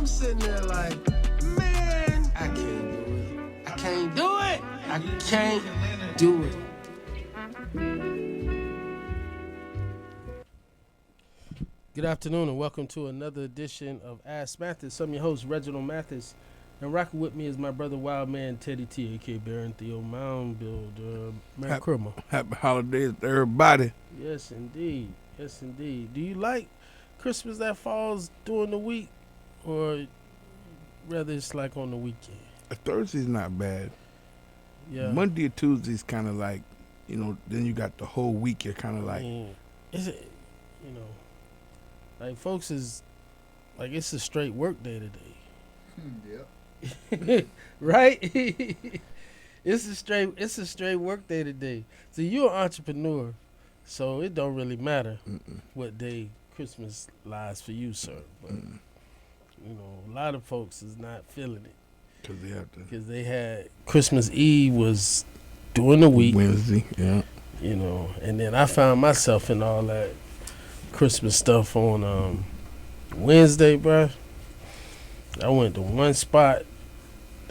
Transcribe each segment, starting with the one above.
I'm sitting there like, man, I can't do it. I can't do it. Good afternoon and welcome to another edition of Ask Mathis. I'm your host, Reggie Mathis, and rocking with me is my brother, Wild Man Teddy T, a.k.a. Baron Theo Mound-builder. Merry Christmas. Happy holidays to everybody. Yes, indeed. Yes, indeed. Do you like Christmas that falls during the week, or rather it's like on the weekend? Thursday's not bad. Yeah. Monday or Tuesday's kind of like, then you got the whole week. You're kind of like, is it, like folks is like it's a straight work day today. Yep. Right? It's a straight work day today. So you're an entrepreneur, so it don't really matter what day Christmas lies for you, sir. But a lot of folks is not feeling it because they had Christmas Eve was during the week, Wednesday, yeah. And then I found myself in all that Christmas stuff on Wednesday, bro. I went to one spot.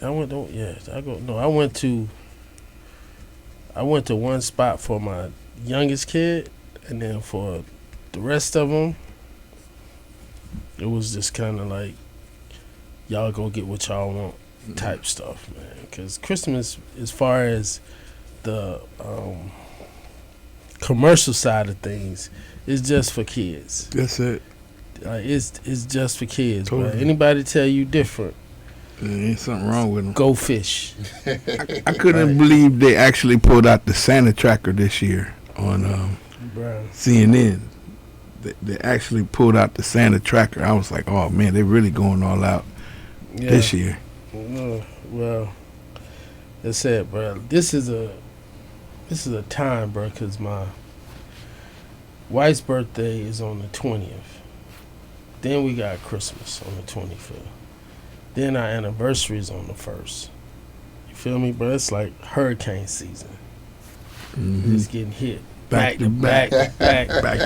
I went to one spot for my youngest kid, and then for the rest of them, it was just kind of like, y'all go get what y'all want type stuff, man. Because Christmas, as far as the commercial side of things, is just for kids. That's it. It's just for kids, totally. Bro. Anybody tell you different, there ain't something wrong with them. Go fish. I couldn't believe they actually pulled out the Santa tracker this year on CNN. They actually pulled out the Santa tracker. I was like, oh man, they really going all out this year. Well, that's it, bro. This is a time, bro, because my wife's birthday is on the 20th. Then we got Christmas on the 25th. Then our anniversary is on the 1st. You feel me, bro? It's like hurricane season. It's getting hit. Back to back. Back to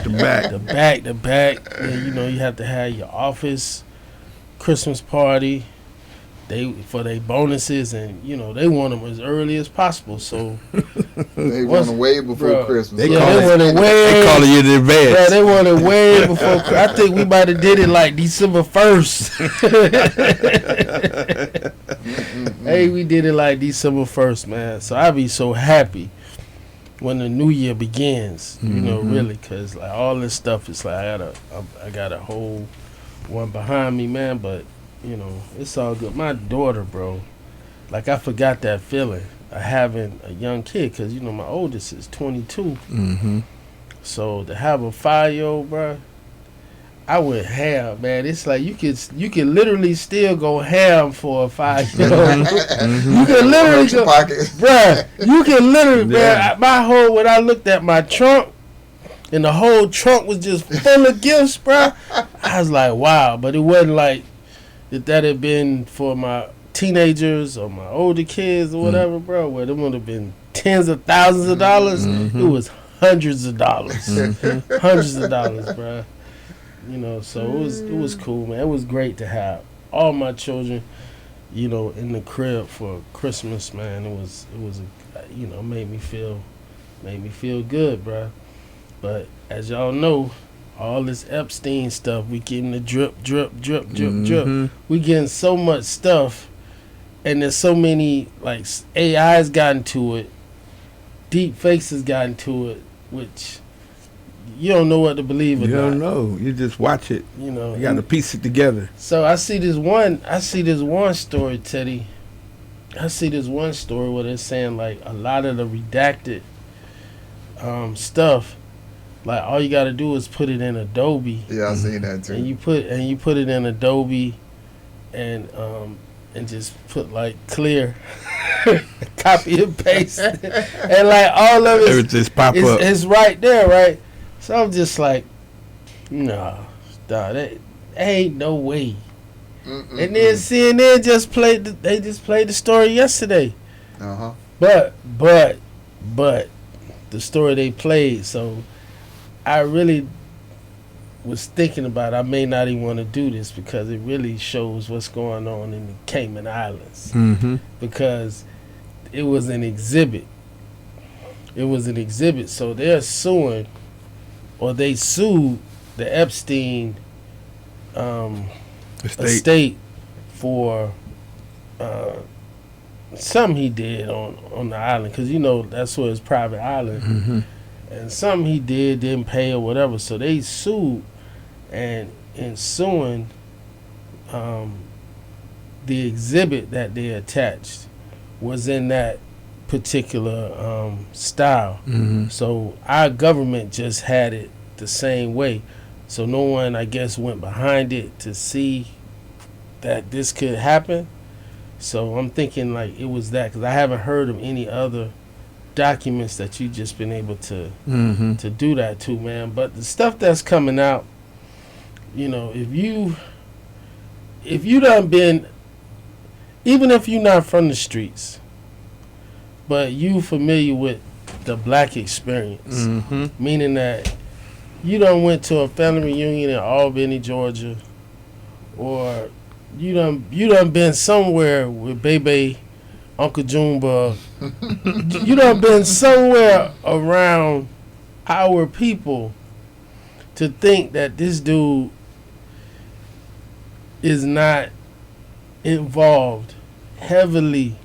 back. The back to back. And, you have to have your office Christmas party. For their bonuses, and they want them as early as possible. So they want them way before Christmas. They call it in advance. Bro, they want it way before. I think we might have did it like December 1st. Hey, we did it like December 1st, man. So I be so happy when the new year begins. Really, because like all this stuff is like I got a whole one behind me, man. But it's all good. My daughter, bro, like I forgot that feeling of having a young kid because, my oldest is 22. So to have a 5-year-old, bro, I went ham, man. It's like you can literally still go ham for a 5-year-old. You can literally go, bro. You can literally, man. When I looked at my trunk, and the whole trunk was just full of gifts, bro. I was like, wow. But it wasn't like that had been for my teenagers or my older kids or whatever, bro, where them would have been tens of thousands of dollars. It was hundreds of dollars. Hundreds of dollars, bro. So it was cool, man. It was great to have all my children, in the crib for Christmas, man. It was made me feel good, bro. But as y'all know, all this Epstein stuff, we getting the drip. We getting so much stuff, and there's so many, like, AI's gotten to it, deep fakes has gotten to it, which you don't know what to believe or not. You don't know. You just watch it. You got to piece it together. So I see this one story, Teddy. I see this one story where they're saying, like, a lot of the redacted stuff, like, all you got to do is put it in Adobe. Yeah, I seen that too. And you put it in Adobe, and just put like clear, copy and paste, and like all of it just pop up. It's right there, right? So I'm just like, nah, that ain't no way. And then CNN just played the story yesterday. But the story they played, so I really was thinking about, I may not even want to do this because it really shows what's going on in the Cayman Islands. Mm-hmm. Because it was an exhibit. So they're suing, or they sued the Epstein estate for something he did on the island, because that's where his private island. Mm-hmm. And something he didn't pay or whatever. So they sued, and in suing, the exhibit that they attached was in that particular style. Mm-hmm. So our government just had it the same way. So no one, I guess, went behind it to see that this could happen. So I'm thinking like it was that, because I haven't heard of any other documents that you just been able to to do that to, man. But the stuff that's coming out, if you done been, even if you're not from the streets, but you familiar with the black experience, meaning that you done went to a family reunion in Albany, Georgia, or you done been somewhere with Bebe, Uncle Junebug. You done been somewhere around our people to think that this dude is not involved heavily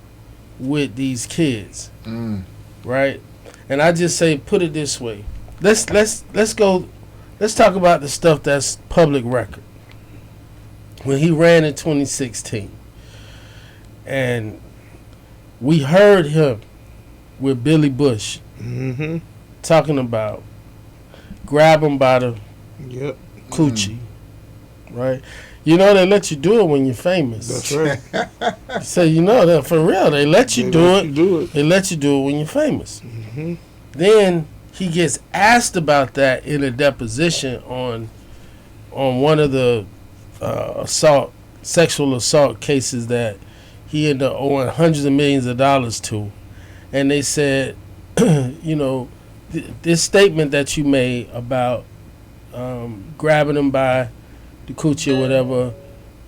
with these kids, right? And I just say, put it this way: let's talk about the stuff that's public record. When he ran in 2016, and we heard him with Billy Bush talking about grab him by the coochie, right? They let you do it when you're famous. That's right. So that for real, they let you do it. They let you do it when you're famous. Mm-hmm. Then he gets asked about that in a deposition on one of the sexual assault cases that he ended up owing hundreds of millions of dollars to. And they said, this statement that you made about grabbing him by the coochie or whatever,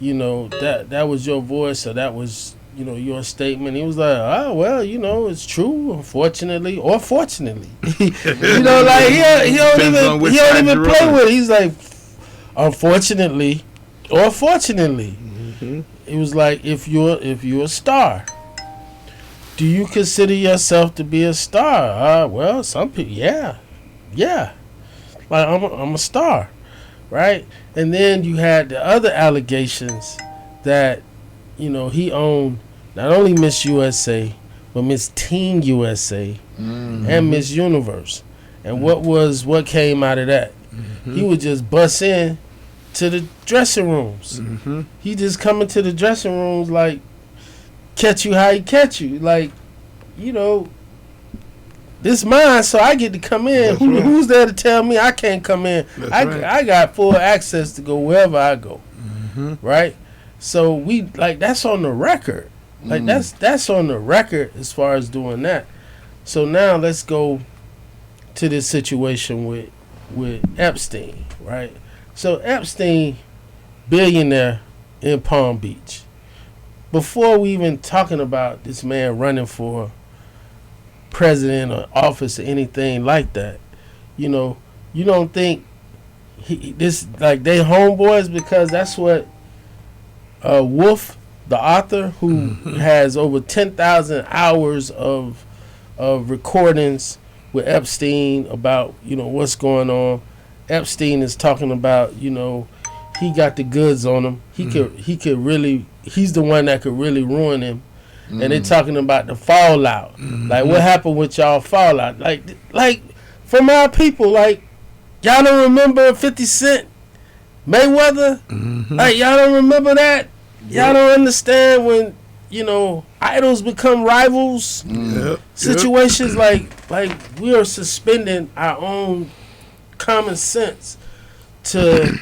that was your voice, or that was, your statement. He was like, oh, well, it's true, unfortunately, or fortunately. Like, he don't even play with it. He's like, unfortunately, or fortunately. It was like, if you're a star, do you consider yourself to be a star? Well, some people, yeah. Like, I'm a star, right? And then you had the other allegations that, he owned not only Miss USA, but Miss Teen USA and Miss Universe. And what came out of that? He would just bust in to the dressing rooms. He just come into the dressing rooms like, catch you how he catch you. Like, this mine, so I get to come in. Who's there to tell me I can't come in? I got full access to go wherever I go. Right? So we, like, that's on the record. Like, that's on the record as far as doing that. So now let's go to this situation with Epstein, right? So Epstein, billionaire in Palm Beach. Before we even talking about this man running for president or office or anything like that, you don't think they homeboys, because that's what Wolf, the author, who has over 10,000 hours of recordings with Epstein about what's going on. Epstein is talking about he got the goods on him. He could really, he's the one that could really ruin him. And they're talking about the fallout. Like, what happened with y'all fallout? Like from our people, like, y'all don't remember 50 Cent Mayweather? Like, y'all don't remember that? Y'all don't understand when, idols become rivals? Situations like we are suspending our own common sense to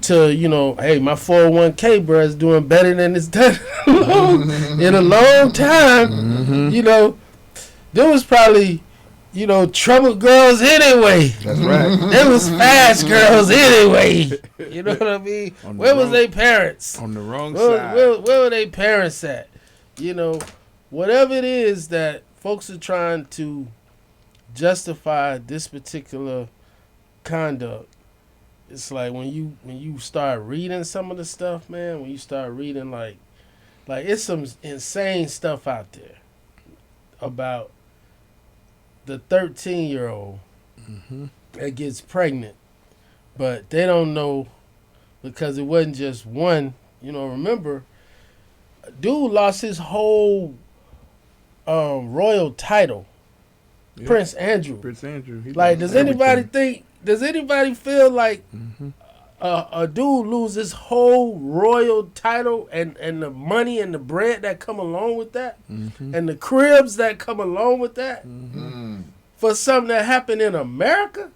hey, my 401k, bro, is doing better than it's done in a long time. There was probably troubled girls anyway. That's right. They was fast girls anyway. You know what I mean? Where was their parents? On the wrong side. Where were their parents at? Whatever it is that folks are trying to justify this particular conduct, it's like when you start reading some of the stuff, man, when you start reading like it's some insane stuff out there about the 13-year-old that gets pregnant, but they don't know because it wasn't just one. Remember, dude lost his whole royal title, Yeah. Prince Andrew. Like, does anybody feel like a dude lose his whole royal title and the money and the bread that come along with that and the cribs that come along with that for something that happened in America?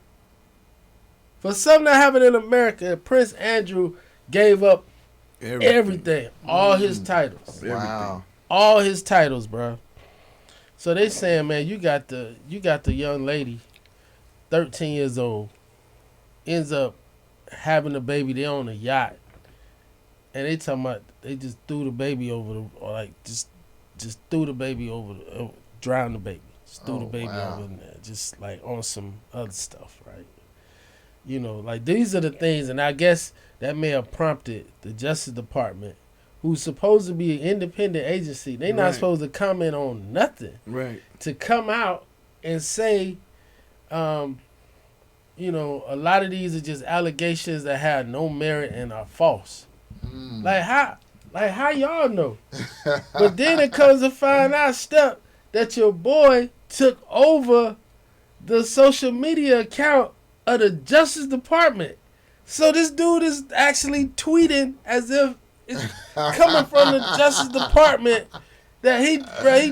For something that happened in America, Prince Andrew gave up everything, all his titles. Wow. All his titles, bro. So they saying, man, you got the young lady, 13 years old, ends up having a baby. They on a yacht, and they talking about they just threw the baby over just threw the baby over, drowned the baby, just threw the baby over in there, just like on some other stuff, right? Like these are the things, and I guess that may have prompted the Justice Department, who's supposed to be an independent agency. They not supposed to comment on nothing. Right. To come out and say, a lot of these are just allegations that have no merit and are false. Like how y'all know? But then it comes to find out stuff that your boy took over the social media account of the Justice Department. So this dude is actually tweeting as if it's coming from the Justice Department that he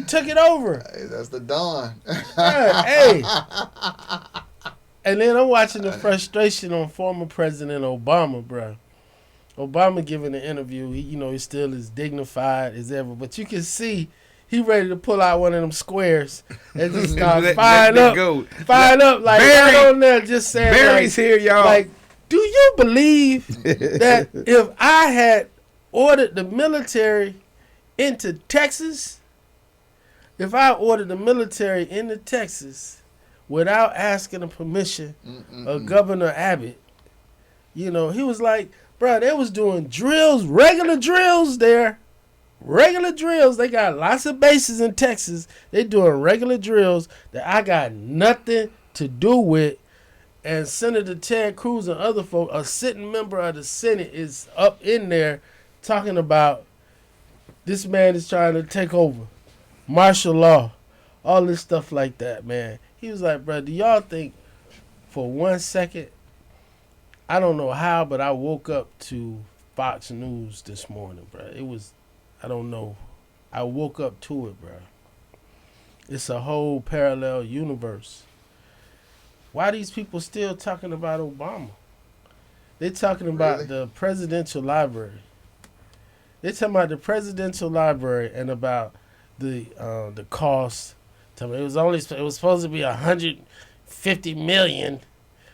took it over. Hey, that's the Don. Hey. And then I'm watching the frustration on former President Obama, bro. Obama giving an interview. He still is dignified as ever, but you can see he ready to pull out one of them squares and just start firing up. Like right on there, just saying. Barry's here, y'all. Like, do you believe that if I had ordered the military into Texas, without asking the permission of Governor Abbott, he was like, bro, they was doing drills, regular drills there. Regular drills. They got lots of bases in Texas. They doing regular drills that I got nothing to do with. And Senator Ted Cruz and other folks, a sitting member of the Senate, is up in there talking about this man is trying to take over martial law, all this stuff like that, man. He was like, bro, do y'all think for 1 second, I don't know how, but I woke up to Fox News this morning, bro. I don't know. I woke up to it, bro. It's a whole parallel universe. Why are these people still talking about Obama? They're talking about the presidential library. They're talking about the presidential library and about the cost. It was supposed to be $150 million,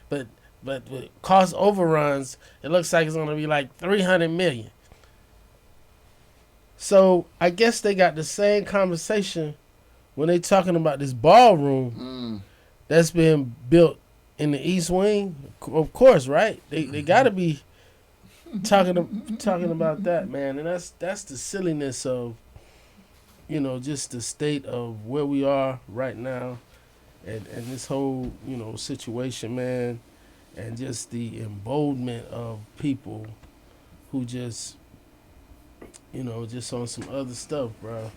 but with cost overruns, it looks like it's going to be like $300 million. So I guess they got the same conversation when they talking about this ballroom that's being built in the East Wing. Of course, right? They got to be talking about that, man. And that's the silliness of, just the state of where we are right now, and this whole situation, man, and just the emboldenment of people who just on some other stuff, bro.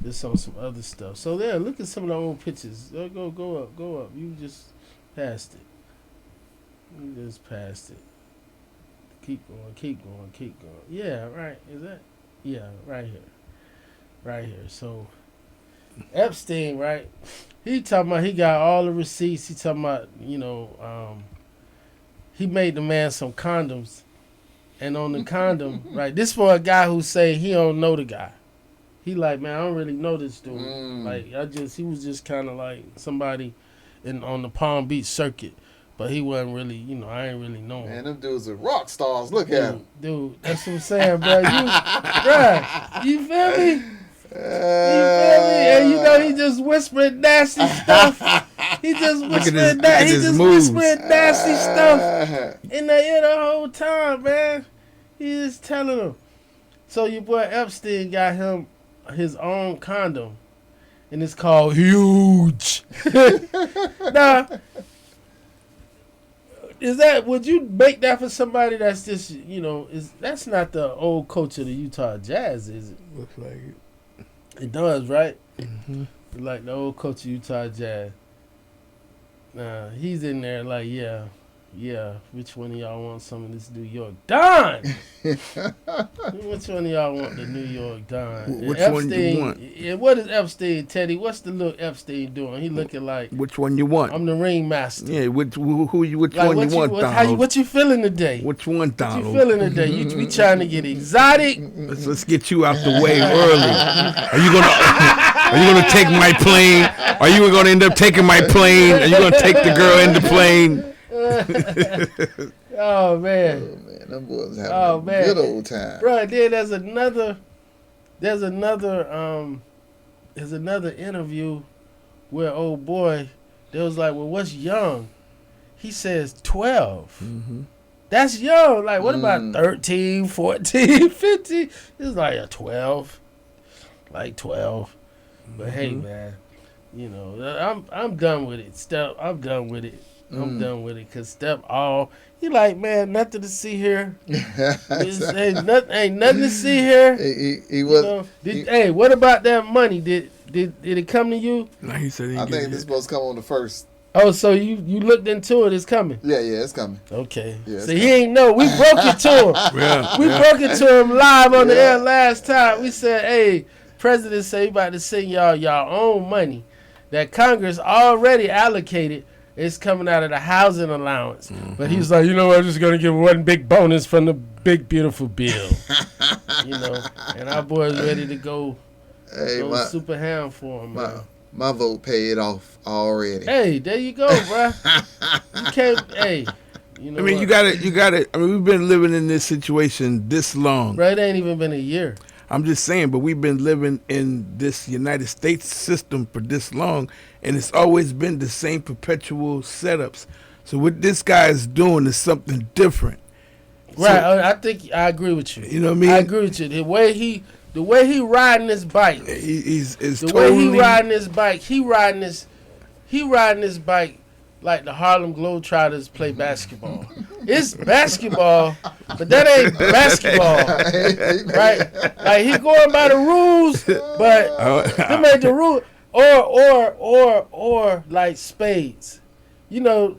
Just on some other stuff. So there, look at some of the old pictures. Go up. You just passed it. Keep going. Yeah, right. Is that? Yeah, right here. So Epstein, right? He talking about he got all the receipts. He talking about, he made the man some condoms. And on the condom, right? This for a guy who say he don't know the guy. he like, man, I don't really know this dude. Like he was just kind of like somebody on the Palm Beach circuit, but he wasn't really, I ain't really know him. Man, them dudes are rock stars. Look at him. Dude, that's what I'm saying, bro. You feel me? And he just whispering nasty stuff. He just whispering nasty stuff in the ear the whole time, man. He just telling them. So your boy Epstein got him his own condom, and it's called Huge. Now, would you make that for somebody that's just, that's not the old coach of the Utah Jazz, is it? Looks like it. It does, right? Mm-hmm. Like the old coach of Utah Jazz. Nah, he's in there like, yeah. Which one of y'all want some of this New York Don? Which one of y'all want the New York Don? Which Epstein, one you want? What is Epstein, Teddy? What's the look Epstein doing? He looking like, which one you want? I'm the ringmaster. Yeah, which one you want, Donald? What you feeling today? Which one, Donald? What you feeling today? You be trying to get exotic? Let's get you out the way early. Are you gonna take my plane? Are you gonna end up taking my plane? Are you gonna take the girl in the plane? Oh man, them boys having a good old time, bro. Then there's another interview where old boy, they was like, well, what's young? He says 12. Mm-hmm. That's young. Like, what about 13, 14, 15? It's like a 12, like 12. But hey, man, I'm done with it. I'm done with it. I'm done with it, because he like, man, nothing to see here. Ain't nothing to see here. He was. Hey, what about that money? Did it come to you? No, he said I think it's supposed to come on the 1st. Oh, so you looked into it? It's coming. Yeah, it's coming. Okay. Yeah, so he ain't know. We broke it to him. Broke it to him live on the air last time. We said, hey, President say he about to send y'all own money that Congress already allocated. It's coming out of the housing allowance. Mm-hmm. But he's like, I'm just going to give one big bonus from the big, beautiful bill. And our boy's ready to go super ham for him, man. My vote paid off already. Hey, there you go, bro. You can't, you got it. I mean, we've been living in this situation this long. Bro, it ain't even been a year. I'm just saying, but we've been living in this United States system for this long, and it's always been the same perpetual setups. So what this guy is doing is something different. Right, so, I think I agree with you. You know what I mean? I agree with you. The way he riding his bike. He's the way he riding his bike. He riding his bike like the Harlem Globetrotters play basketball. It's basketball, but that ain't basketball, right? Like, he going by the rules, but he made the rule, or like spades, the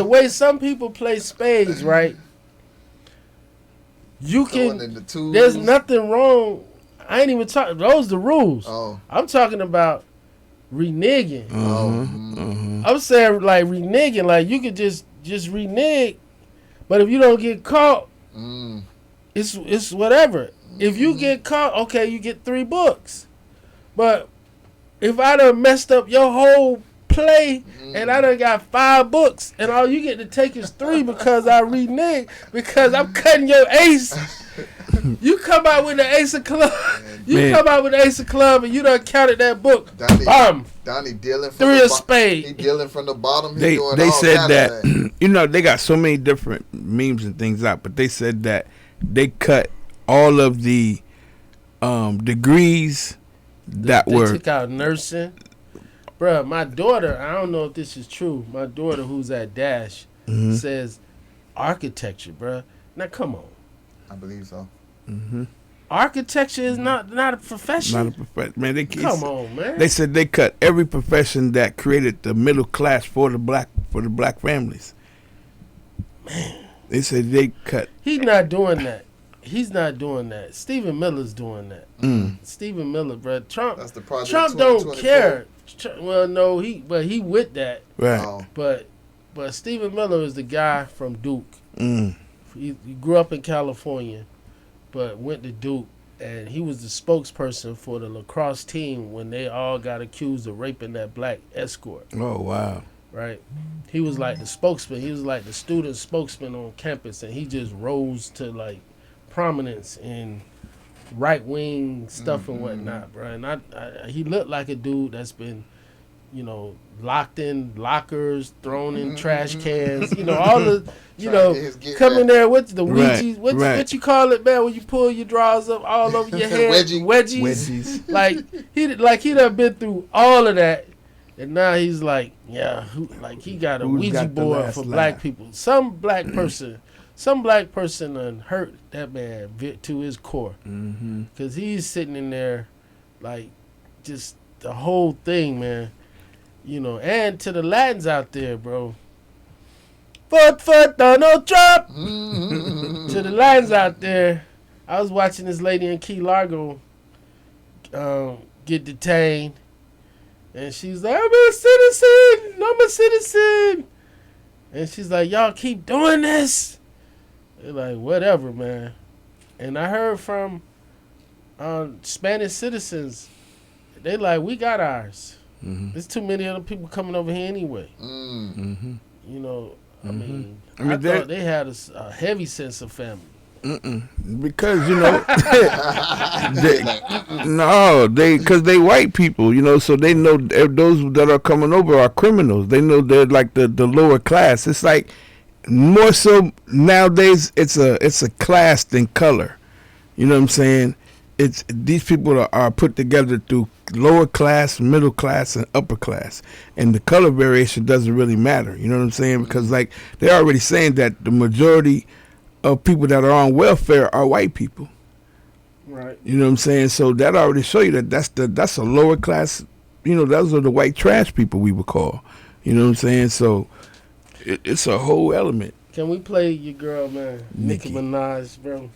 way some people play spades, right? You can. There's nothing wrong. I ain't even talking. Those the rules. Oh. I'm talking about reneging. Mm-hmm. I'm saying like reneging, like you could just renege, but if you don't get caught, it's whatever. If you get caught, okay, you get 3 books. But if I done messed up your whole play and I done got 5 books and all you get to take is 3 because I reneged, because I'm cutting your ace. You come out with the ace of club. Come out with the ace of club and you done counted that book. Donnie dealing from 3 of spades. He dealing from the bottom. They said that they got so many different memes and things out, but they said that they cut all of the degrees they took out nursing. Bruh, my daughter, I don't know if this is true. My daughter, who's at Dash, says architecture, bruh. Now, come on. I believe so. Mm-hmm. Architecture is not a profession. Not a profession, man. Come on, man. They said they cut every profession that created the middle class for the black families. Man, they said they cut. He's not doing that. Stephen Miller's doing that. Stephen Miller, bro. Trump. That's the project. Trump don't care. Well, no, he with that. Right. Oh. But Stephen Miller is the guy from Duke. He grew up in California. but went to Duke, and he was the spokesperson for the lacrosse team when they all got accused of raping that black escort. Oh, wow. Right? He was like the spokesman. He was like the student spokesman on campus, and he just rose to like prominence in right-wing stuff and whatnot, bro. And he looked like a dude that's been, you know, locked in lockers, thrown in trash cans, you know, all the, you know, come in there with the Ouija's, what you call it, man, when you pull your drawers up all over your head, wedgies. like he done been through all of that, and now he's like, like he got a Ouija board for black people. Some black person done hurt that man to his core, because he's sitting in there, like, just the whole thing, man. You know, and to the Latins out there, bro. Foot, Donald Trump. To the Latins out there, I was watching this lady in Key Largo get detained, and she's like, I'm a citizen. And she's like, y'all keep doing this. They're like, whatever, man. And I heard from Spanish citizens, they like, we got ours. There's too many other people coming over here anyway. You know, I mean, I thought they had a heavy sense of family. Because, you know, because they white people, you know, so they know those that are coming over are criminals. They know they're like the lower class. It's like more so nowadays. It's a class than color. You know what I'm saying? It's these people are put together through lower class, middle class, and upper class, and the color variation doesn't really matter. You know what I'm saying? Because like they're already saying that the majority of people that are on welfare are white people. Right. You know what I'm saying? So that already show you that that's a lower class. You know, those are the white trash people we would call. You know what I'm saying? So it's a whole element. Can we play your girl, man, Nicki Minaj, bro?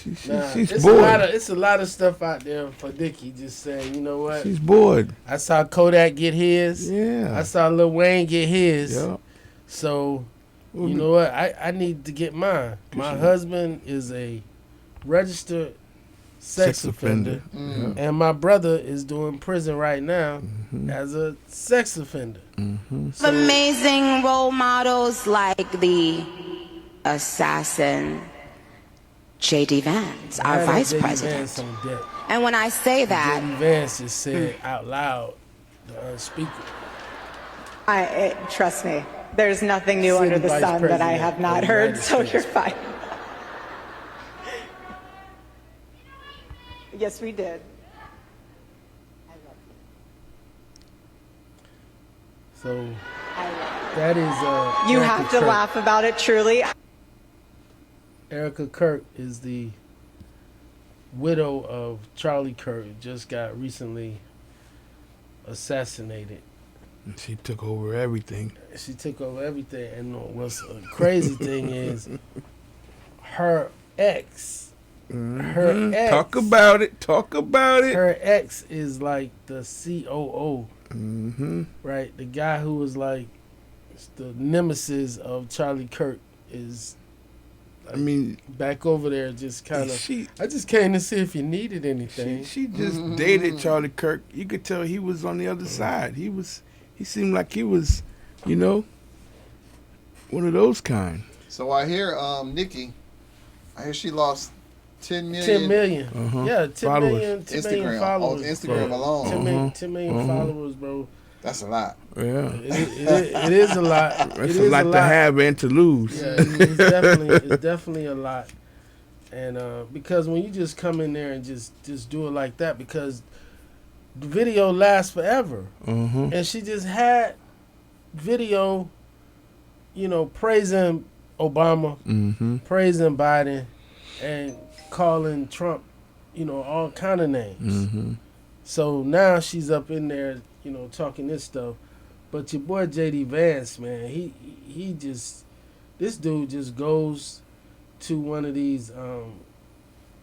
She's bored. It's a lot of stuff out there for Nicki just saying, you know what? She's bored. I saw Kodak get his. Yeah. I saw Lil Wayne get his. Yep. So, you know what? I need to get mine. My husband is a registered sex offender. And my brother is doing prison right now as a sex offender. So, amazing role models like the assassin J.D. Vance, our vice president. And when I say that, J.D. Vance just said out loud the unspeakable. Trust me, there's nothing new under the sun that I have not heard, so you're fine. Yes, we did. So that is you have to laugh about it, truly. Erica Kirk is the widow of Charlie Kirk, just got recently assassinated. She took over everything. And what's a crazy thing is her ex. Talk about it. Her ex is like the COO. Right? The guy who was like the nemesis of Charlie Kirk is, I mean, back over there just kind of. I just came to see if you needed anything. She just dated Charlie Kirk. You could tell he was on the other side. He seemed like he was, you know, one of those kind. So I hear Nicki, she lost 10 million. 10 million. Yeah, 10 million followers. On Instagram alone. 10 million followers, bro. That's a lot. Yeah. It is a lot. It's a lot to have and to lose. Yeah, it's definitely a lot. And because when you just come in there and just do it like that, because the video lasts forever. And she just had video, you know, praising Obama, praising Biden, and calling Trump, you know, all kind of names. So now she's up in there, you know, talking this stuff. But your boy J.D. Vance, man, he just, this dude just goes to one of these,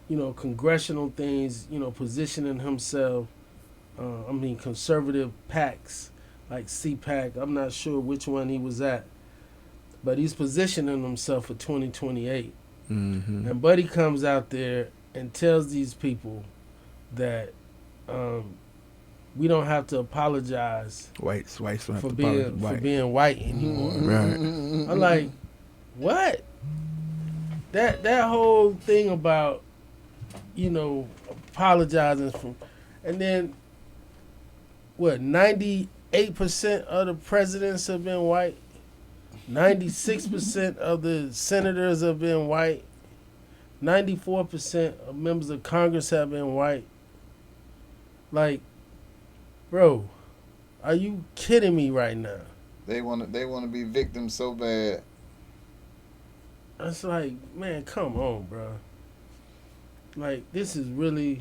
you know, congressional things, you know, positioning himself. Conservative PACs, like CPAC. I'm not sure which one he was at. But he's positioning himself for 2028. And Buddy comes out there and tells these people that we don't have to apologize Whites don't have for to being apologize. for being white anymore. Right. I'm like, what? That whole thing about, you know, apologizing for, and then what? 98% of the presidents have been white. 96% of the senators have been white. 94% of members of Congress have been white. Like, bro, are you kidding me right now? They want to be victims so bad. It's like, man, come on, bro. Like, this is really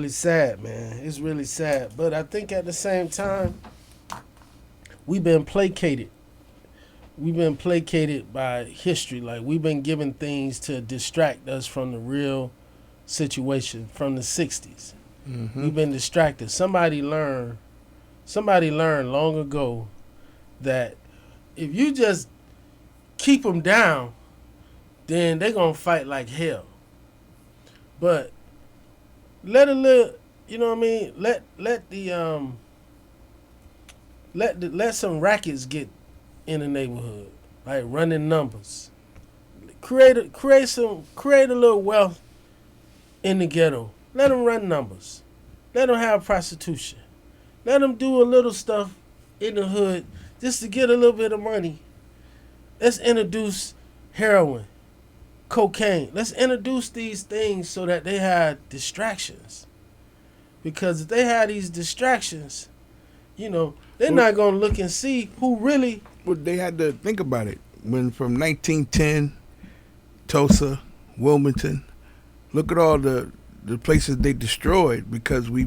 sad, man. It's really sad. But I think at the same time, we've been placated. We've been placated by history. Like, we've been given things to distract us from the real situation from the 60s. Mm-hmm. We've been distracted. Somebody learned long ago that if you just keep them down, then they're going to fight like hell. But let a little, you know what I mean? Let some rackets get in the neighborhood, like running numbers. Create a little wealth in the ghetto. Let them run numbers. Let them have prostitution. Let them do a little stuff in the hood just to get a little bit of money. Let's introduce heroin, cocaine. Let's introduce these things so that they have distractions. Because if they have these distractions, you know, they're not going to look and see who really... But they had to think about it. When from 1910, Tulsa, Wilmington, look at all the places they destroyed because we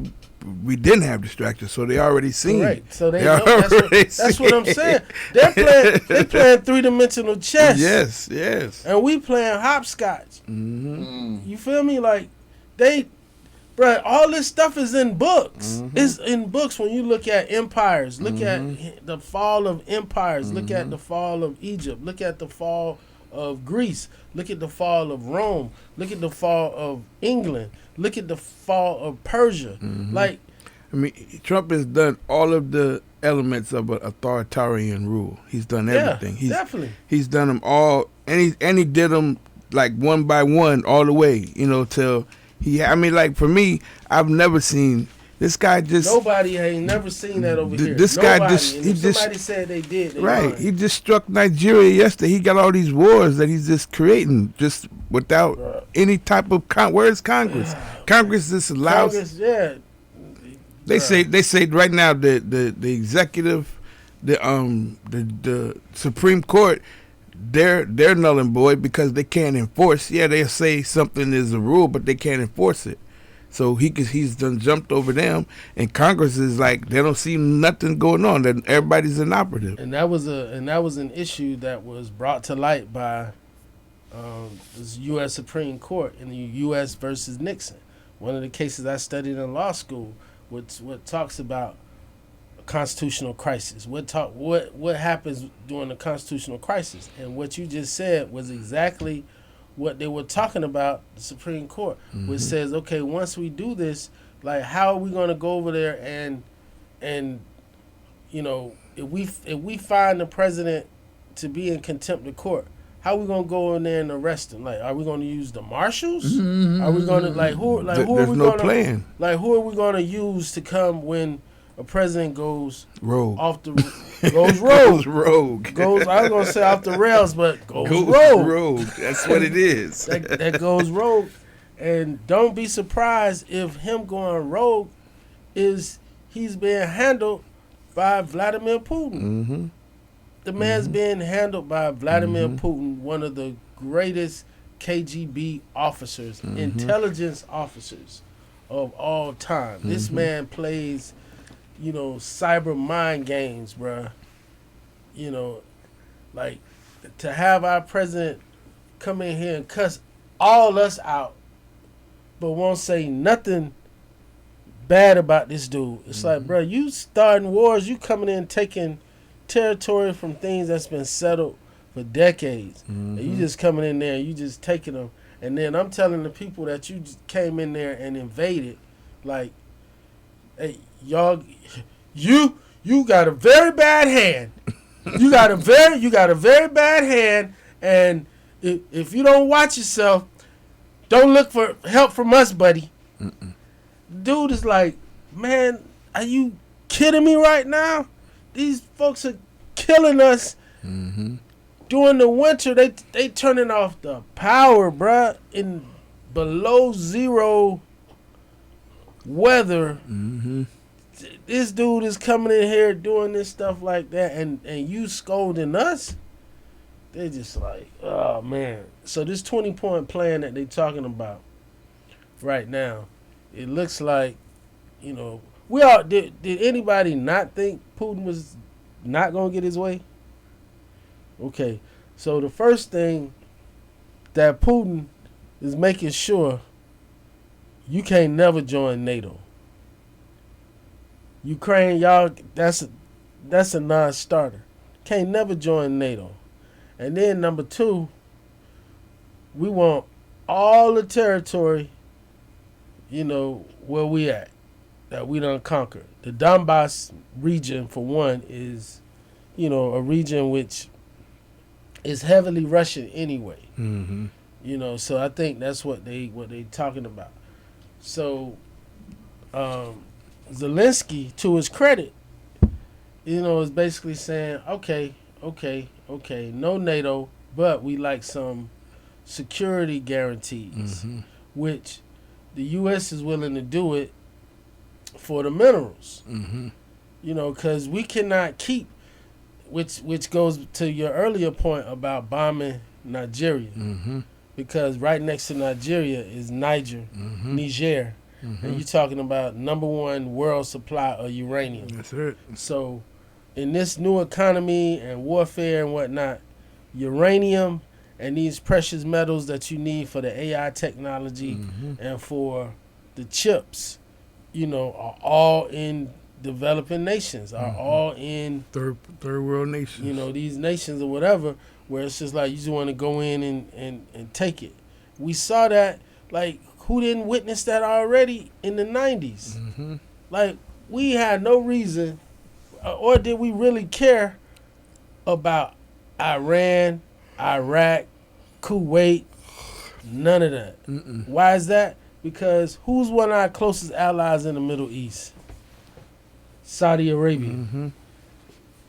didn't have distractions, so they already seen. Right. So they know, that's what I'm saying. They're playing three-dimensional chess. Yes. And we playing hopscotch. Mm-hmm. You feel me? Like bruh, all this stuff is in books. Mm-hmm. It's in books when you look at empires. Look at the fall of empires. Look at the fall of Egypt. Look at the fall of Greece. Look at the fall of Rome. Look at the fall of England. Look at the fall of Persia. Mm-hmm. Like, I mean, Trump has done all of the elements of an authoritarian rule. He's done everything. Definitely. He's done them all, and he did them like one by one all the way. You know, till I mean, like for me, I've never seen this guy just. Nobody ain't never seen that over here. This Nobody. guy just. And if somebody said they did. They right. lied. He just struck Nigeria yesterday. He got all these wars that he's just creating just without any type of where's Congress? Congress just allows. Congress, They say right now the executive, the Supreme Court, they're null and void because they can't enforce. Yeah, they say something is a rule, but they can't enforce it. So he's done jumped over them, and Congress is like they don't see nothing going on. That everybody's inoperative. And that was an issue that was brought to light by the U.S. Supreme Court in the U.S. versus Nixon. One of the cases I studied in law school, what talks about a constitutional crisis. What happens during the constitutional crisis? And what you just said was exactly what they were talking about, the Supreme Court, which says, okay, once we do this, like, how are we going to go over there and you know, if we find the president to be in contempt of court, how are we going to go in there and arrest him? Like, are we going to use the marshals? Are we going to who are we no going plan. Who are we going to use to come when a president goes rogue? Goes rogue. Rogue. I was going to say off the rails, but goes rogue. Rogue. That's what it is. that goes rogue. And don't be surprised if him going rogue is he's being handled by Vladimir Putin. Mm-hmm. The man's being handled by Vladimir Putin, one of the greatest KGB officers, intelligence officers of all time. This man plays, you know, cyber mind games, bruh. You know, like, to have our president come in here and cuss all us out, but won't say nothing bad about this dude. It's like, bruh, you starting wars, you coming in taking territory from things that's been settled for decades. And you just coming in there, you just taking them, And then I'm telling the people that you just came in there and invaded, like, hey, y'all, you got a very bad hand. You got a very bad hand, and if you don't watch yourself, don't look for help from us, buddy. Mm-mm. Dude is like, man, are you kidding me right now? These folks are killing us. Mm-hmm. During the winter, they turning off the power, bruh, in below zero weather. Mm-hmm. This dude is coming in here doing this stuff like that, and you scolding us. They just like, oh man. So this 20-point plan that they talking about right now, it looks like, you know, we all did anybody not think Putin was not gonna get his way? Okay, so the first thing that Putin is making sure, you can't never join NATO. Ukraine, y'all, that's a non-starter. Can't never join NATO. And then number 2, we want all the territory, you know, where we at, that we done conquered. The Donbass region, for one, is, you know, a region which is heavily Russian anyway. Mm-hmm. You know, so I think that's what they talking about. So Zelensky, to his credit, you know, is basically saying, okay, no NATO, but we like some security guarantees, mm-hmm. which the U.S. is willing to do it for the minerals. Mm-hmm. You know, because we cannot keep, which goes to your earlier point about bombing Nigeria, mm-hmm. because right next to Nigeria is Niger, mm-hmm. Mm-hmm. and you're talking about #1 world supply of uranium. That's it. So in this new economy and warfare and whatnot, uranium and these precious metals that you need for the AI technology, mm-hmm. and for the chips, you know, are all in developing nations, are mm-hmm. all in third world nations. You know, these nations or whatever, where it's just like you just want to go in and take it. We saw that, like, who didn't witness that already in the 90s? Mm-hmm. Like, we had no reason, or did we really care about Iran, Iraq, Kuwait? None of that. Mm-mm. Why is that? Because who's one of our closest allies in the Middle East? Saudi Arabia. Mm-hmm.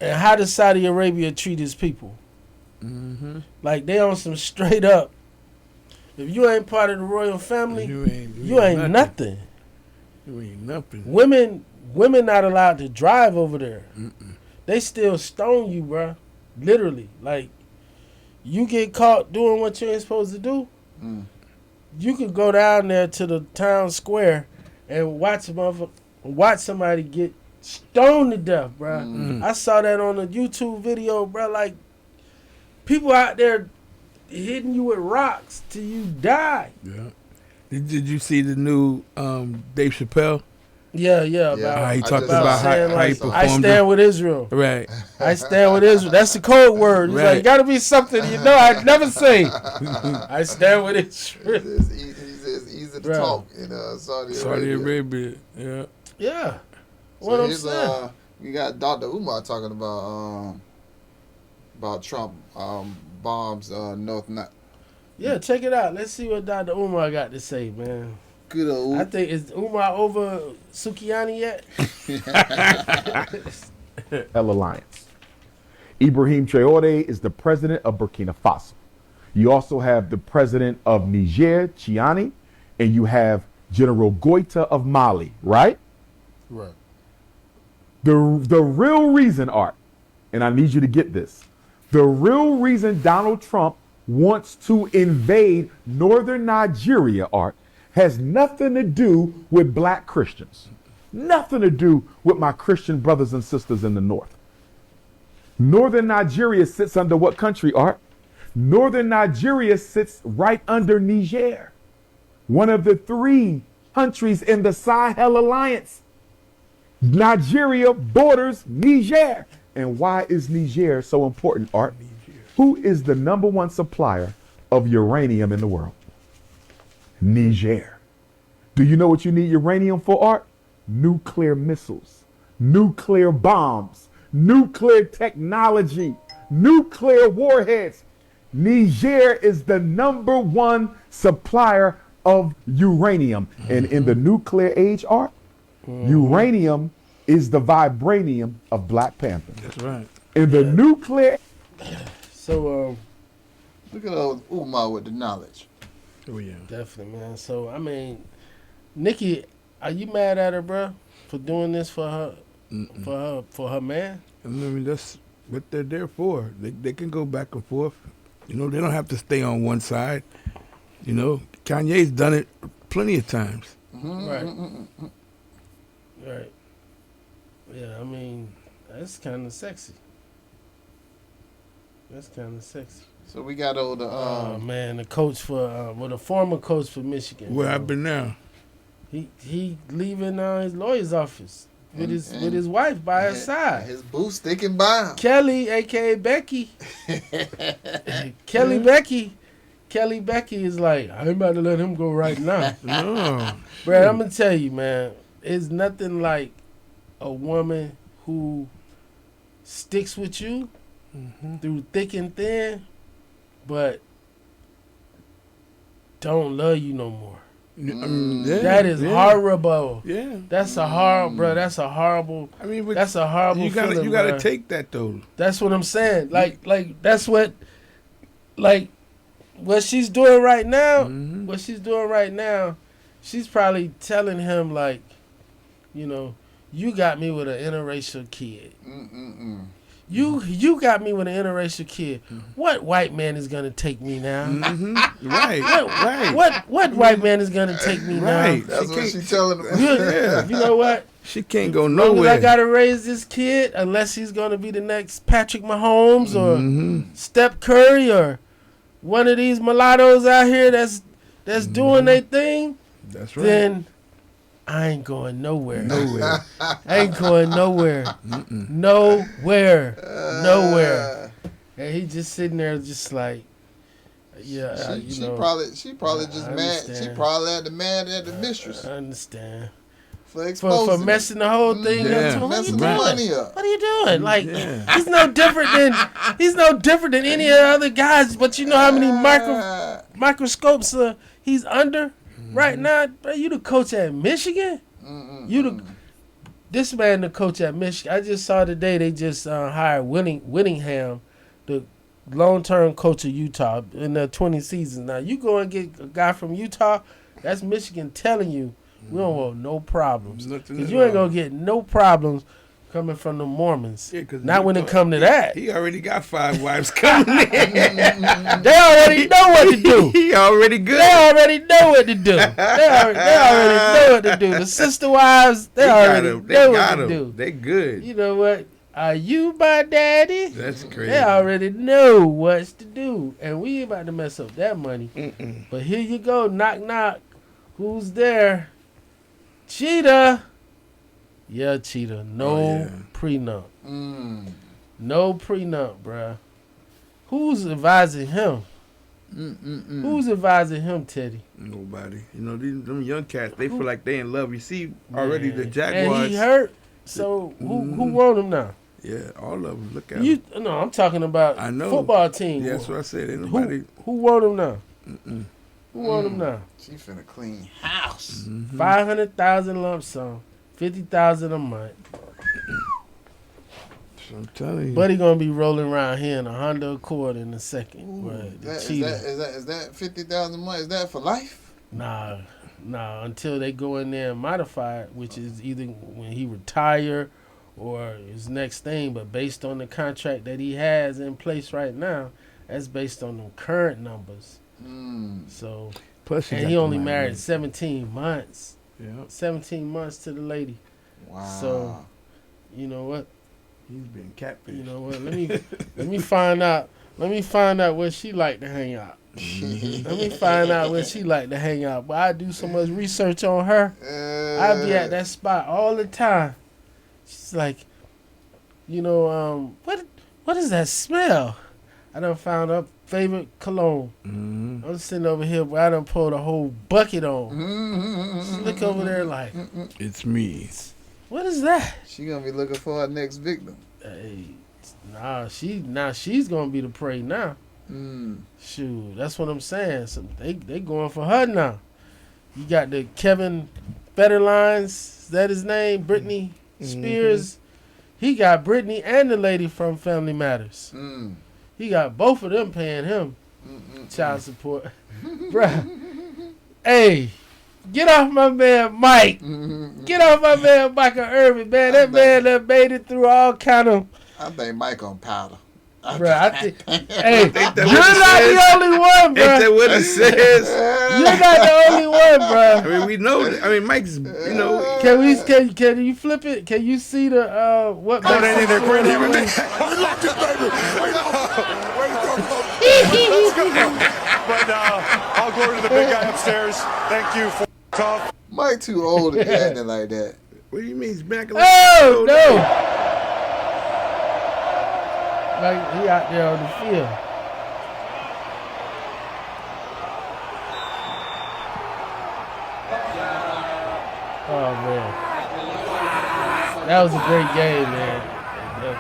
And how does Saudi Arabia treat his people? Mm-hmm. Like, they on some straight up, if you ain't part of the royal family, you ain't nothing. You ain't nothing. Women not allowed to drive over there. Mm-mm. They still stone you, bro. Literally. Like, you get caught doing what you ain't supposed to do, you could go down there to the town square and watch somebody get stoned to death, bro. Mm. I saw that on a YouTube video, bro. Like, people out there hitting you with rocks till you die. Yeah. Did you see the new Dave Chappelle? Yeah. About he talked about how he performed. I stand with Israel. Right. I stand with Israel. That's the code word. It's right. Like, you got to be something you know I'd never say. I stand with Israel. It's easy to talk in Saudi Arabia. Yeah. Yeah. What I'm saying. We got Dr. Umar talking about Trump bombs North Nile. Yeah, check it out. Let's see what Dr. Umar got to say, man. Good old. I think, is Umar over Sukiani yet? Alliance. Ibrahim Traoré is the president of Burkina Faso. You also have the president of Niger, Chiani, and you have General Goita of Mali, right? Right. The real reason, Art, and I need you to get this, the real reason Donald Trump wants to invade northern Nigeria, Art, has nothing to do with black Christians. Nothing to do with my Christian brothers and sisters in the north. Northern Nigeria sits under what country, Art? Northern Nigeria sits right under Niger, one of the 3 countries in the Sahel Alliance. Nigeria borders Niger. And why is Niger so important, Art? Who is the #1 supplier of uranium in the world? Niger. Do you know what you need uranium for, Art? Nuclear missiles, nuclear bombs, nuclear technology, nuclear warheads. Niger is the #1 supplier of uranium. And in the nuclear age, Art, uranium is the vibranium of Black Panther. That's right. In the nuclear... So, Look at old Umar with the knowledge. Oh yeah. definitely, man. So, I mean, Nikki, are you mad at her, bro, for doing this for her, for her man? I mean, that's what they're there for. They can go back and forth. You know, they don't have to stay on one side. You know, Kanye's done it plenty of times. Right. Right. Yeah, I mean, that's kind of sexy. That's kind of sexy. So we got old. Man, the coach for, the former coach for Michigan. What happened now? He leaving his lawyer's office with his wife by his side. His boo sticking by him. Kelly, aka Becky. Kelly Becky is like, I ain't about to let him go right now. No. Brad, I'm gonna tell you, man, it's nothing like a woman who sticks with you through thick and thin, but don't love you no more. That is horrible. Yeah. That's a horrible, bro. That's a horrible. I mean, That's a horrible you gotta feeling, you gotta bruh. take that though. That's what I'm saying. Like that's what, like, what she's doing right now. What she's doing right now, she's probably telling him like, you know, you got me with an interracial kid. You got me with an interracial kid. What white man is gonna take me now? Right. What white man is gonna take me Right. now? That's what she's telling him. You know what? She can't go As long as nowhere. I gotta raise this kid, unless he's gonna be the next Patrick Mahomes or Steph Curry or one of these mulattoes out here that's doing their thing, That's right. then I ain't going nowhere. I ain't going nowhere. Nowhere. And he just sitting there just like, yeah, She know. probably just I mad. She understand. probably had the mad at the mistress I understand. for exposing For it. messing the whole thing Yeah. up. To him. What are you Messing the doing? money up. What are you doing? Like, Yeah. he's no different than any of the other guys. But you know how many microscopes he's under right now? Bro, you the coach at Michigan? This man the coach at Michigan. I just saw today they just hired Whittingham, the long-term coach of Utah in the 20 seasons. Now you go and get a guy from Utah, that's Michigan telling you we don't want no problems. Nothing Because at you ain't all. gonna get no problems coming from the Mormons. Yeah, 'cause Not when it Utah- come to that. He already got 5 wives coming in. They already know what to do. He already good. They already know what to do. They already know what to do. The sister wives, they already know what to do. They good. You know what? Are you my daddy? That's crazy. They already know what's to do. And we ain't about to mess up that money. But here you go. Knock, knock. Who's there? Cheetah. Yeah, Cheetah. No prenup. No prenup, bruh. Who's advising him? Who's advising him, Teddy? Nobody. You know, them young cats, they feel like they in love. You see already the Man. Jaguars. And he hurt. So who want him now? Yeah, all of them. Look at them. No, I'm talking about I know. football team. Yeah, that's what I said. Ain't nobody. Who want him now? Who want him now? She finna clean house. 500,000 lump sum, 50,000 a month. I'm telling you. Buddy gonna be rolling around here in a Honda Accord in a second. But the Is Cheetah. that 50,000 a month? Is that for life? Nah, until they go in there and modify it, which is either when he retire or his next thing. But based on the contract that he has in place right now, that's based on the current numbers. So, Plus, and he only married 17 months. Yeah. 17 months to the lady. Wow. So, you know what? He's been catfish. You know what? Let me find out. Let me find out where she like to hang out. Let me find out where she like to hang out. But I do so much research on her. I be at that spot all the time. She's like, you know, what is that smell? I done favorite cologne. Mm-hmm. I'm sitting over here where I done poured a whole bucket on. She look over there like, it's me. What is that? She gonna be looking for her next victim. Hey, she's gonna be the prey now. Shoot, that's what I'm saying. So they going for her now. You got the Kevin Federlines, is that his name? Britney Spears. He got Britney and the lady from Family Matters. He got both of them paying him child support. Bruh. Hey, get off my man Mike. Get off my man Michael Irvin, man. That man that made it through all kind of. I think Mike on powder. Bro, hey, you're not the only one, bro. Ain't that what it says? You're not the only one, bro. I mean, we know. I mean, Mike's. You know. Can you flip it? Can you see the what? But I'll go to the big guy upstairs. Thank you for tough. Mike too old to be acting like that. What do you mean? He's back. Oh no! Like he out there on the field. Oh man, that was a great game, man.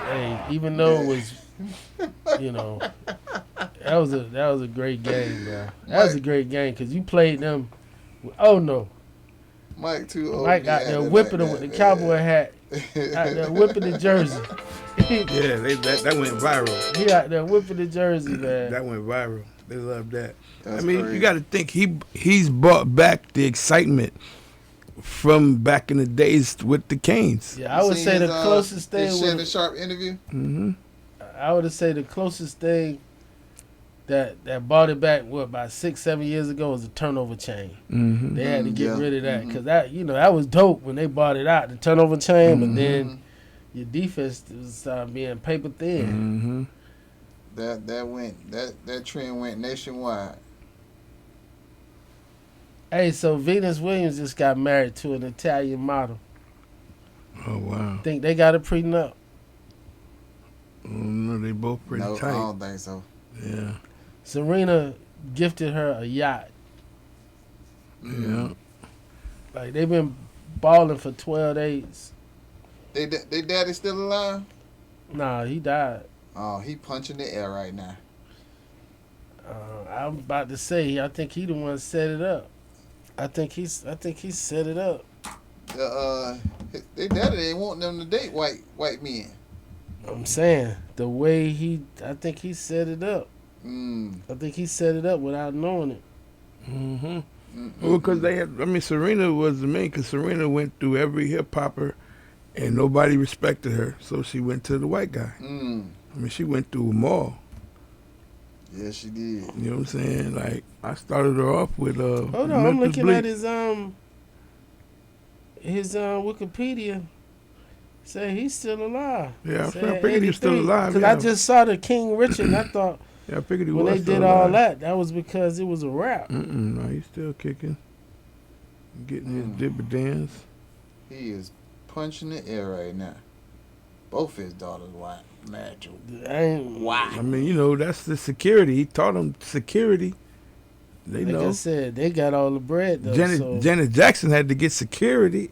Hey, even though it was, you know, that was a great game, bro. That was a great game because you played them. Oh no, Mike too old. Mike out there whipping him with the cowboy hat, out there whipping the jersey. Yeah, that went viral. He out there whipping the jersey, man. That went viral. They love that. That's I mean, crazy. you got to think he's brought back the excitement from back in the days with the Canes. Yeah, I would say the closest thing. His Shannon Sharp interview. I would say the closest thing that brought it back about 6-7 years ago was the turnover chain. They had to get rid of that because that that was dope when they brought it out, the turnover chain, but then your defense was being paper thin. That trend went nationwide. Hey, so Venus Williams just got married to an Italian model. Oh wow! Think they got a prenup? No, they both pretty tight. I don't think so. Yeah. Serena gifted her a yacht. Yeah. Like they've been balling for 12 days. They daddy still alive? Nah, he died. Oh, he punching the air right now. I'm about to say, I think he the one set it up. I think he set it up. They daddy ain't want them to date white men. I'm saying the way I think he set it up. I think he set it up without knowing it. Well, because Serena was the main. Because Serena went through every hip hopper, and nobody respected her, so she went to the white guy. I mean, she went through them all. Yeah, she did. You know what I'm saying? Like, I started her off with Hold on, I'm looking at his Wikipedia. Say he's still alive. Yeah, I figured he was still alive. Because I just saw the King Richard, and I thought I figured he when was they still did alive. all that was because it was a rap. No, he's still kicking, getting his dividends. He is punching the air right now. Both his daughters white. Natural. I mean, you know, that's the security. He taught them security. They like know. I said, they got all the bread though. Janet Jackson had to get security.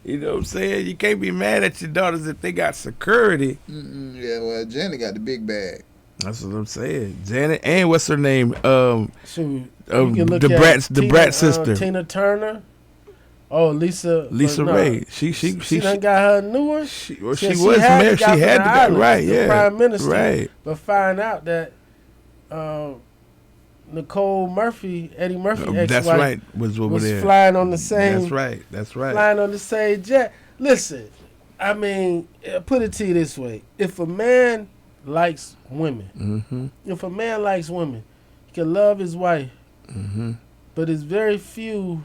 You know what I'm saying? You can't be mad at your daughters if they got security. Yeah, well, Janet got the big bag. That's what I'm saying. Janet and what's her name? The Brat sister. Tina Turner. Oh, Lisa Ray. She done got her new one. She was married. She had to go, right? Yeah, Prime Minister. Right. But find out that Nicole Murphy, Eddie Murphy, ex-wife, that's right, was over there flying on the same. That's right. Flying on the same jet. Listen, I mean, put it to you this way: if a man likes women, he can love his wife, but it's very few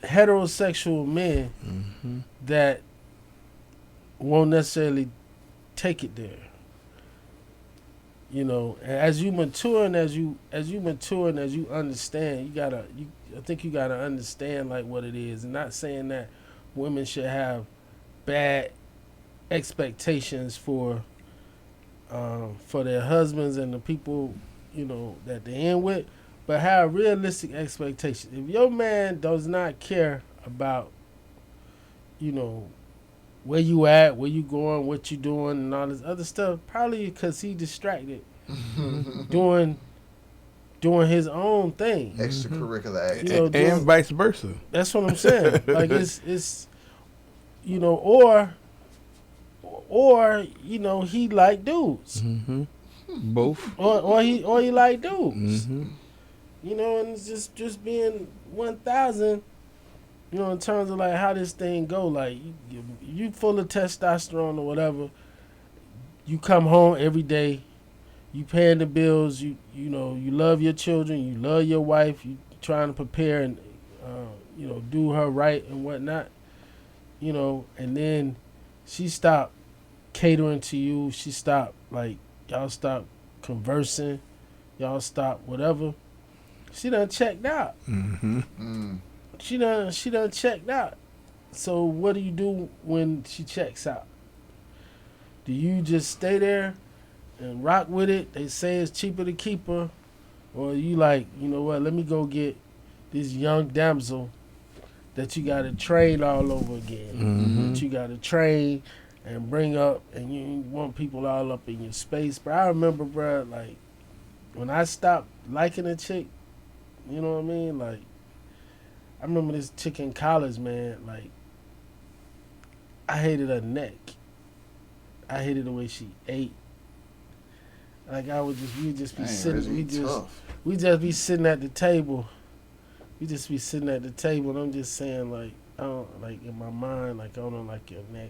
heterosexual men that won't necessarily take it there. You know, as you mature and as you understand, I think you gotta understand like what it is, and not saying that women should have bad expectations for for their husbands and the people, that they're in with, but have realistic expectations. If your man does not care about, where you at, where you going, what you doing, and all this other stuff, probably because he distracted doing his own thing. Extracurricular activity. And vice versa. That's what I'm saying. Like it's or he like dudes. Mm-hmm. Both. Or he like dudes. Mm-hmm. And it's just being 1,000. In terms of like how this thing go, like you full of testosterone or whatever. You come home every day. You paying the bills. You love your children. You love your wife. You trying to prepare and do her right and whatnot. And then she stopped catering to you. She stopped, like, y'all stopped conversing. Y'all stopped whatever. She done checked out. Mm-hmm. Mm. She done checked out. So what do you do when she checks out? Do you just stay there and rock with it? They say it's cheaper to keep her. Or you like, you know what, let me go get this young damsel that you got to train all over again. Mm-hmm. That you got to train and bring up, and you want people all up in your space. But I remember, bro, like, when I stopped liking a chick, you know what I mean? Like, I remember this chick in college, man, like, I hated her neck. I hated the way she ate. Like, we'd just be sitting, we just be sitting at the table. We just be sitting at the table, and I'm just saying, like, I don't, like, in my mind, like, I don't like your neck.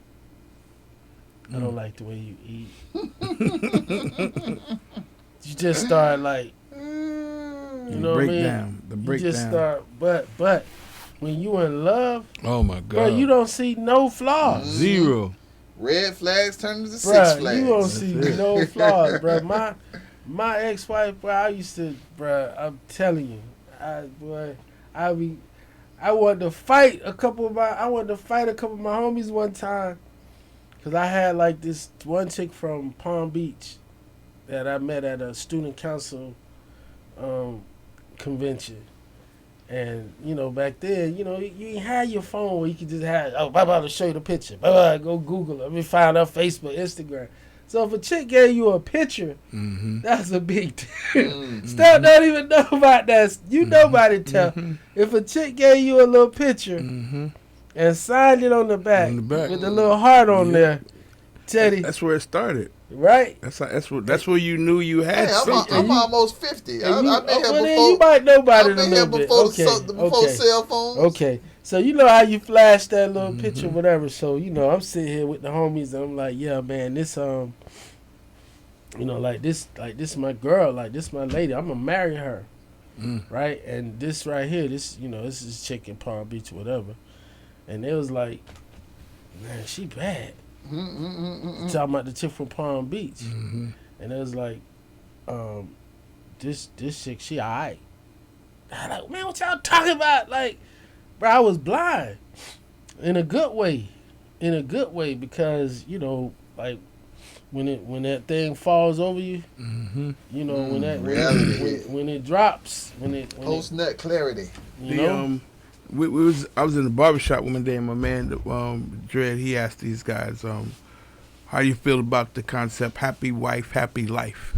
I don't like the way you eat. You just start, like, you know what I mean? The breakdown. You just start, but when you in love, oh my God, bro, you don't see no flaws. Zero. Red flags turn into 6 flags. You don't see no flaws, bro. My ex-wife, bro, I used to, bro, I'm telling you, I wanted to fight a couple of my homies one time, cause I had like this one chick from Palm Beach that I met at a student council convention. And, back then, you didn't have your phone where you could just have, I'm about to show you the picture. Go Google it. Let me find her Facebook, Instagram. So if a chick gave you a picture, mm-hmm. that's a big deal. Mm-hmm. Steph don't even know about that. You nobody tell. Mm-hmm. If a chick gave you a little picture mm-hmm. and signed it on the back with a little heart on there, Teddy. That's where it started. Right? That's where you knew you had something. I'm almost 50. I've been here before. You might know about it a little bit. Before cell phones. Okay. So you know how you flash that little picture, whatever. So I'm sitting here with the homies, and I'm like, yeah, man, this like this my girl, like this my lady. I'm gonna marry her, right? And this right here, this this is chick in Palm Beach, whatever. And it was like, man, she bad. Talking about the chick from Palm Beach, and it was like, this chick, she alright. I like, man, what y'all talking about? Like, bro, I was blind, in a good way, because like when that thing falls over you, when it drops, post nut clarity, I was in the barbershop one day, and my man, Dread, he asked these guys, how do you feel about the concept happy wife, happy life?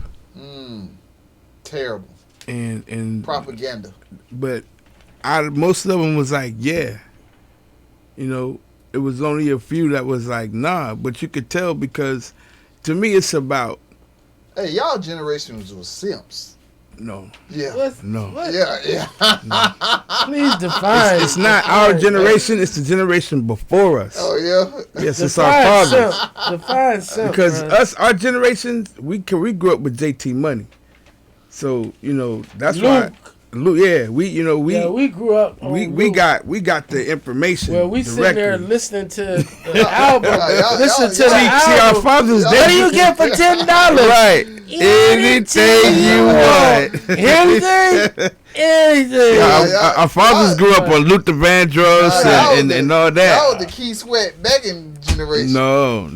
Terrible. And propaganda. But most of them was like, yeah. It was only a few that was like, nah. But you could tell, because to me it's about... Hey, y'all generation was simps. No. Yeah. No. Yeah. No. Please define. It's not our generation. It's the generation before us. Oh yeah. Yes, it's our fathers. Define simp. Because our generation, we grew up with JT Money, so that's Luke. why. Luke, yeah, we grew up. We got the information. Well, we directly. sitting there listening to the album. Listen to the album. See, our fathers. What do you get for $10? Right. Anything you want. Anything. Our fathers grew up on Luther Vandross and all that. That was the Key Sweat begging generation. No.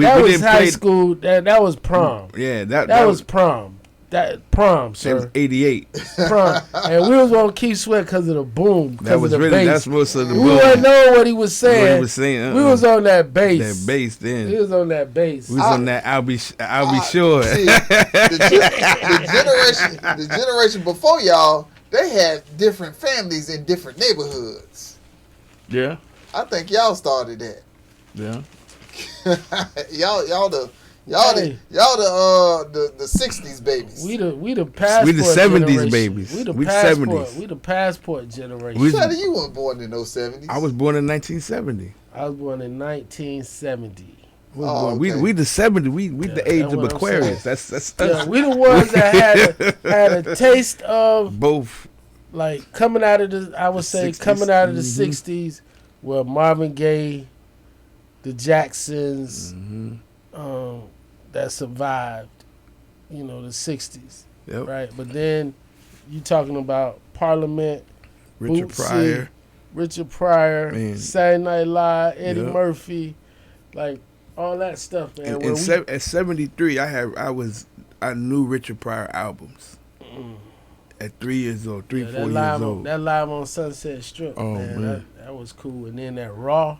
That was high school. That was prom. Yeah, that was prom. That prom, sir. That was 88. Prom. And we was on Key Sweat because of the boom. That was really, that's most of the boom. We didn't know what he was saying. We was on that bass. That bass then. We was on that bass. We was on that I'll be sure. See, the generation before y'all, they had different families in different neighborhoods. Yeah. I think y'all started that. Yeah. Y'all the 60s babies. We the passport. We the 70s generation. babies. We the we passport. 70s. We the passport generation. You weren't born in those 70s. I was born in 1970. I was born in 1970. Okay. We the 70s. We the age of Aquarius. That's us. We the ones that had a taste of both. Like coming out of the, I would say 60s. Coming out of the 60s, where Marvin Gaye, the Jacksons, that survived, the 60s, right? But then you talking about Parliament, Richard Pryor, man. Saturday Night Live, Eddie Murphy, like all that stuff, man. At 73, I knew Richard Pryor albums. At 3 years old, 4 years old. That live on Sunset Strip, man. That was cool. And then that Raw.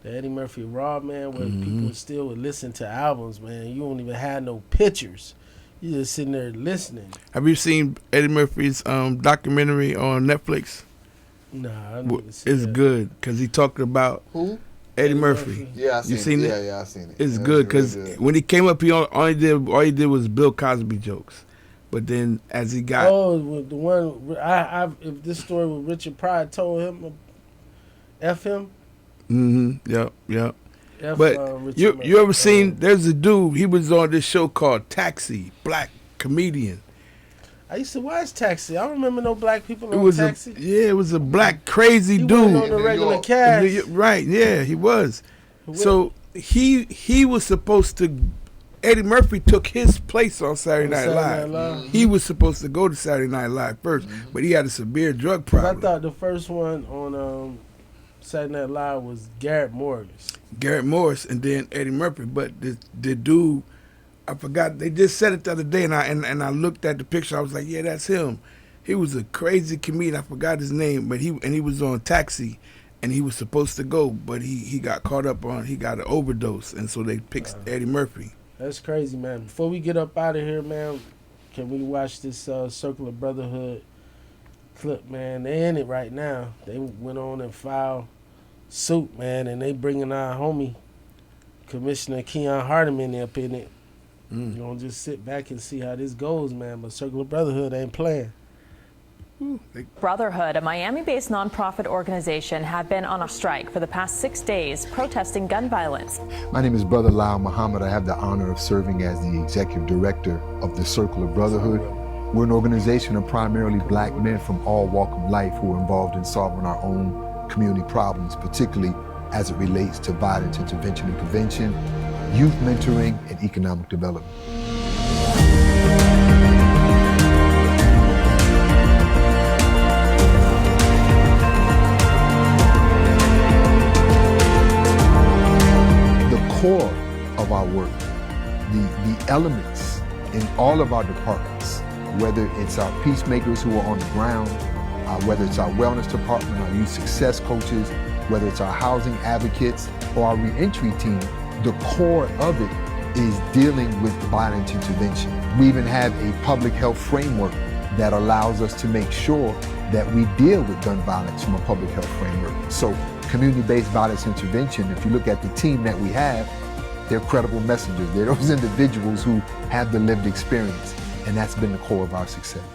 The Eddie Murphy Raw, man, where people still would listen to albums, man. You don't even have no pictures. You just sitting there listening. Have you seen Eddie Murphy's documentary on Netflix? Nah, I didn't see It's that. good because he talked about who? Eddie Murphy. Yeah, I seen it. Yeah, I seen it. It's good because when he came up, all he did was Bill Cosby jokes. But then as he got the one if this story with Richard Pryor told him, F him. Yep. But you ever seen? There's a dude. He was on this show called Taxi. Black comedian. I used to watch Taxi. I don't remember no black people on Taxi. It was a black crazy dude. Wasn't on the regular cast. Right? Yeah, he was. So he was supposed to. Eddie Murphy took his place on Saturday Night Live. He was supposed to go to Saturday Night Live first, but he had a severe drug problem. I thought the first one on Saturday Night Live was Garrett Morris, and then Eddie Murphy. But the dude, I forgot. They just said it the other day, and I looked at the picture. I was like, yeah, that's him. He was a crazy comedian. I forgot his name, but he was on Taxi, and he was supposed to go, but he got caught up on. He got an overdose, and so they picked Eddie Murphy. That's crazy, man. Before we get up out of here, man, can we watch this Circle of Brotherhood clip, man? They in it right now. They went on and filed suit, man, and they bringing our homie, Commissioner Keon Hardeman up in it. You know, just sit back and see how this goes, man. But Circle of Brotherhood ain't playing. Brotherhood, a Miami-based nonprofit organization, have been on a strike for the past 6 days protesting gun violence. My name is Brother Lyle Muhammad. I have the honor of serving as the executive director of the Circle of Brotherhood. We're an organization of primarily black men from all walks of life who are involved in solving our own community problems, particularly as it relates to violence intervention and prevention, youth mentoring, and economic development. Core of our work, the elements in all of our departments, whether it's our peacemakers who are on the ground, whether it's our wellness department, our youth success coaches, whether it's our housing advocates or our reentry team, the core of it is dealing with violence intervention. We even have a public health framework that allows us to make sure that we deal with gun violence from a public health framework. So community-based violence intervention, if you look at the team that we have, they're credible messengers. They're those individuals who have the lived experience, and that's been the core of our success.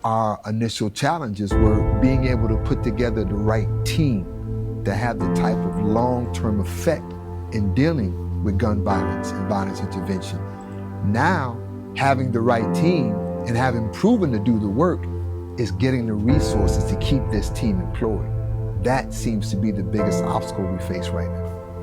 Our initial challenges were being able to put together the right team to have the type of long-term effect in dealing with gun violence and violence intervention. Now, having the right team and having proven to do the work is getting the resources to keep this team employed. That seems to be the biggest obstacle we face right now.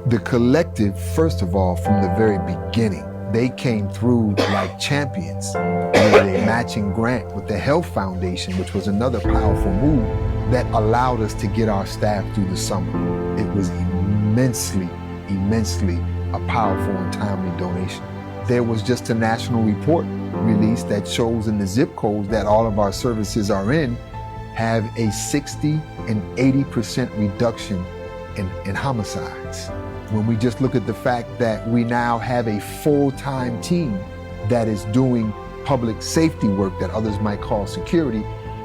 The collective, first of all, from the very beginning, they came through like champions with a matching grant with the Health Foundation, which was another powerful move that allowed us to get our staff through the summer. It was immensely a powerful and timely donation. There was just a national report released that shows in the zip codes that all of our services are in have a 60 and 80% reduction in homicides. When we just look at the fact that we now have a full-time team that is doing public safety work that others might call security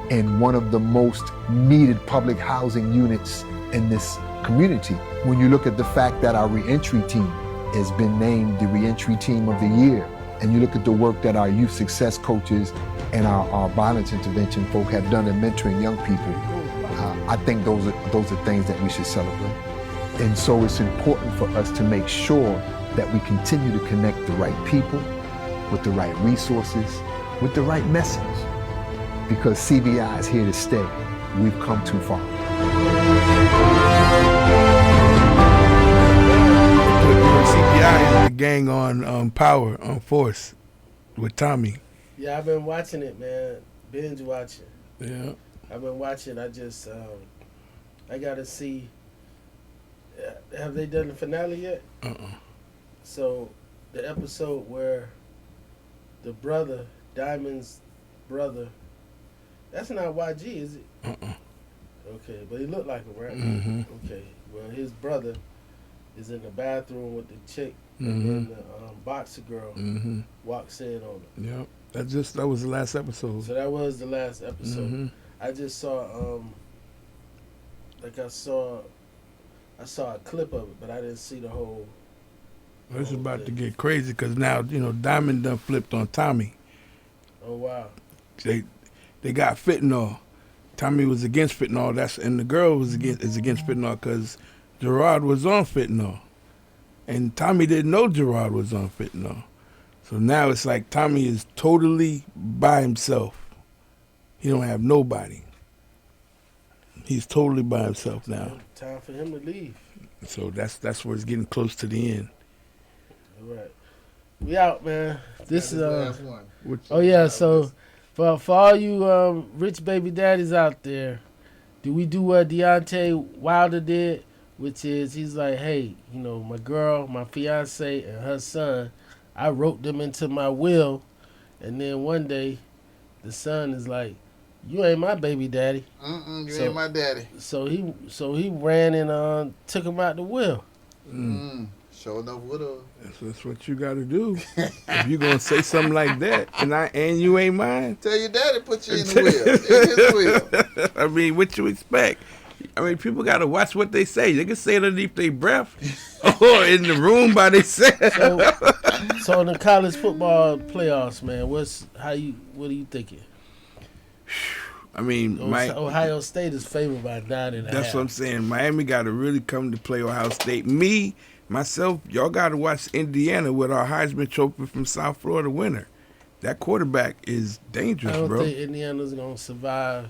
in one of the most needed public housing units in this community. When you look at the fact that our reentry team has been named the reentry team of the year, and you look at the work that our youth success coaches and our violence intervention folk have done in mentoring young people, I think those are things that we should celebrate. And so it's important for us to make sure that we continue to connect the right people with the right resources, with the right message, because CBI is here to stay. We've come too far. CBI is the gang on Power, on Force, with Tommy. Yeah, I've been watching it, man. Binge watching. Yeah. I've been watching. I just, I got to see. Have they done the finale yet? So, the episode where the brother, Diamond's brother, that's not YG, is it? Okay, but he looked like him, right? Mm-hmm. Okay, well, his brother is in the bathroom with the chick, and then the boxer girl walks in on him. Yep, that was the last episode. So that was the last episode. I just saw, I saw a clip of it, but I didn't see the whole. Well, it's about to get crazy because now Diamond done flipped on Tommy. Oh wow! They got fentanyl. Tommy was against fentanyl. And the girl is against fentanyl because Gerard was on fentanyl, and Tommy didn't know Gerard was on fentanyl. So now it's like Tommy is totally by himself. He don't have nobody. He's totally by himself now. Time for him to leave. So that's where it's getting close to the end. All right, we out, man. This is last one. Oh yeah, so for all you rich baby daddies out there, do we do what Deontay Wilder did, which is he's like, hey, my girl, my fiance, and her son, I wrote them into my will, and then one day, the son is like, you ain't my baby daddy. You ain't my daddy. So he ran and took him out the will. Sure enough, would've. That's what you got to do. If you gonna say something like that, and you ain't mine, tell your daddy put you in the will. In his will. I mean, what you expect? I mean, people got to watch what they say. They can say it underneath their breath or in the room by themselves. So in the college football playoffs, man, what are you thinking? I mean, Ohio State is favored by 9.5. That's what I'm saying. Miami got to really come to play Ohio State. Myself, y'all got to watch Indiana with our Heisman Trophy from South Florida winner. That quarterback is dangerous, bro. I don't think Indiana's gonna survive.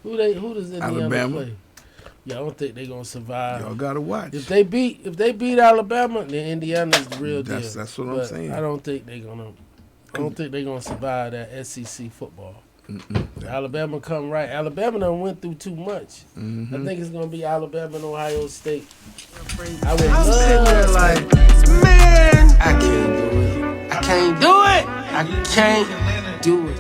Who does Indiana Alabama play? Yeah, I don't think they're gonna survive. Y'all gotta watch. If they beat Alabama, then Indiana's the real deal. That's what I'm saying. I don't think they're gonna survive that SEC football. Alabama come right. Alabama done went through too much. I think it's gonna be Alabama and Ohio State. I'm sitting there like, man, I can't do it. I can't do it.